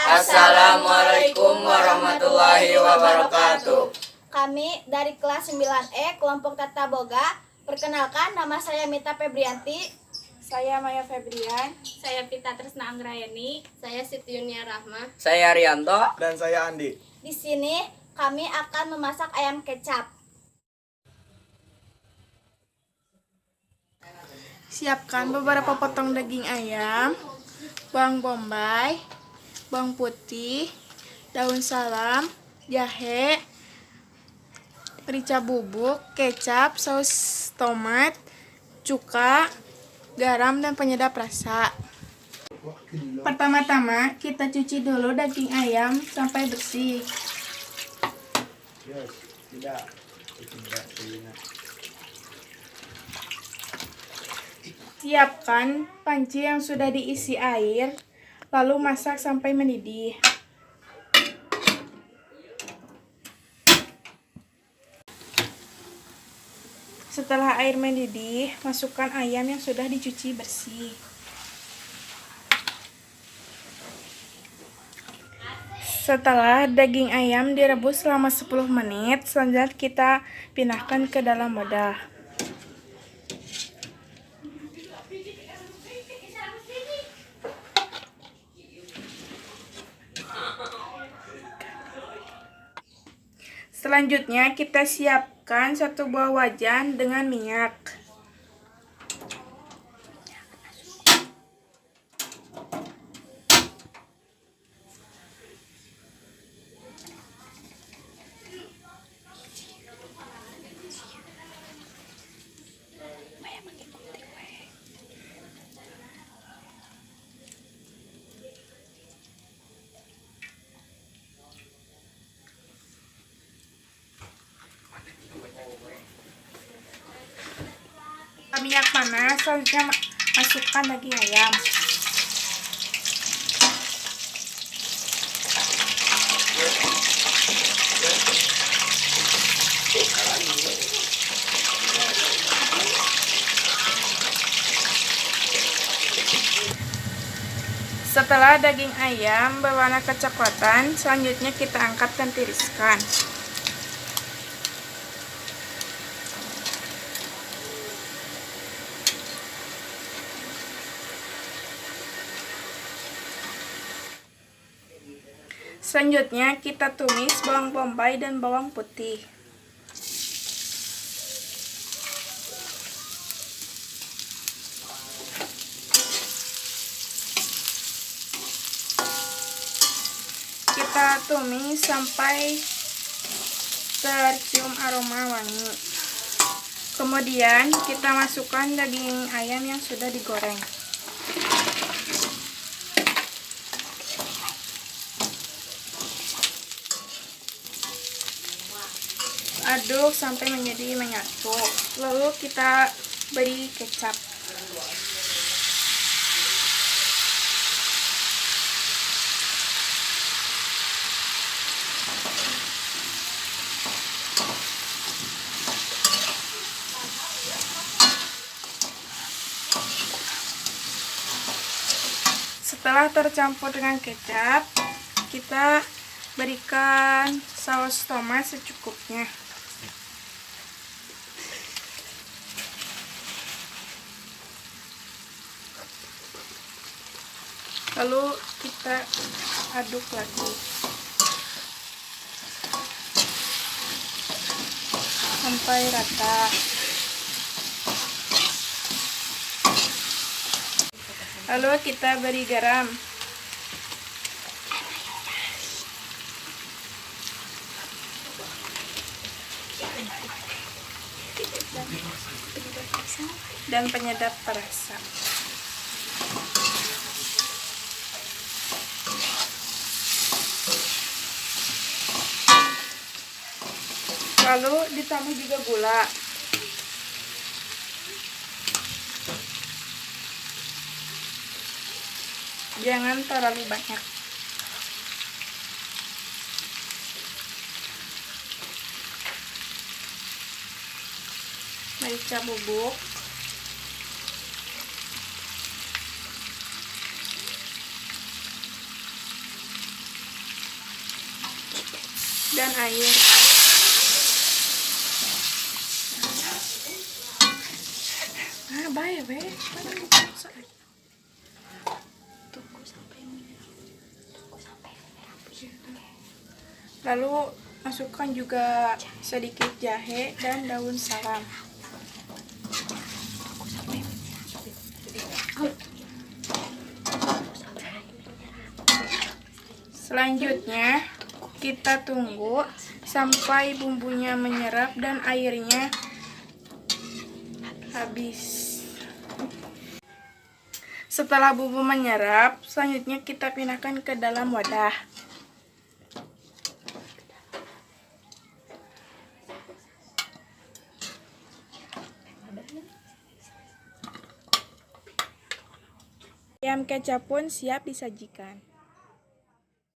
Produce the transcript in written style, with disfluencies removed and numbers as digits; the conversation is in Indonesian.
Assalamualaikum warahmatullahi wabarakatuh. Kami dari kelas 9E kelompok Tata Boga. Perkenalkan, nama saya Mita Febrianti. Saya Maya Febrian. Saya Pita Tresna Anggrayani. Saya Siti Yunia Rahma. Saya Rianto. Dan saya Andi. Di sini kami akan memasak ayam kecap. Siapkan beberapa potong daging ayam, bawang bombay, bawang putih, daun salam, jahe, merica bubuk, kecap, saus tomat, cuka, garam, dan penyedap rasa. Pertama-tama kita cuci dulu daging ayam sampai bersih. Siapkan panci yang sudah diisi air, lalu masak sampai mendidih. Setelah air mendidih, masukkan ayam yang sudah dicuci bersih. Setelah daging ayam direbus selama 10 menit, selanjutnya kita pindahkan ke dalam wadah. Selanjutnya kita siapkan satu buah wajan dengan minyak. Minyak panas, selanjutnya masukkan daging ayam. Setelah daging ayam berwarna kecoklatan, selanjutnya kita angkat dan tiriskan. Selanjutnya kita tumis bawang bombay dan bawang putih. Kita tumis sampai tercium aroma wangi. Kemudian kita masukkan daging ayam yang sudah digoreng. Aduk sampai menjadi menyatu. Lalu kita beri kecap. Setelah tercampur dengan kecap, kita berikan saus tomat secukupnya. Lalu kita aduk lagi sampai rata. Lalu kita beri garam. Dan penyedap rasa. Lalu ditambah juga gula. Jangan terlalu banyak. Merica bubuk. dan air. Nah, baik, baik. Lalu masukkan juga sedikit jahe dan daun salam. Selanjutnya, kita tunggu sampai bumbunya menyerap dan airnya habis. Setelah bumbu menyerap, selanjutnya kita pindahkan ke dalam wadah. Ayam kecap pun siap disajikan.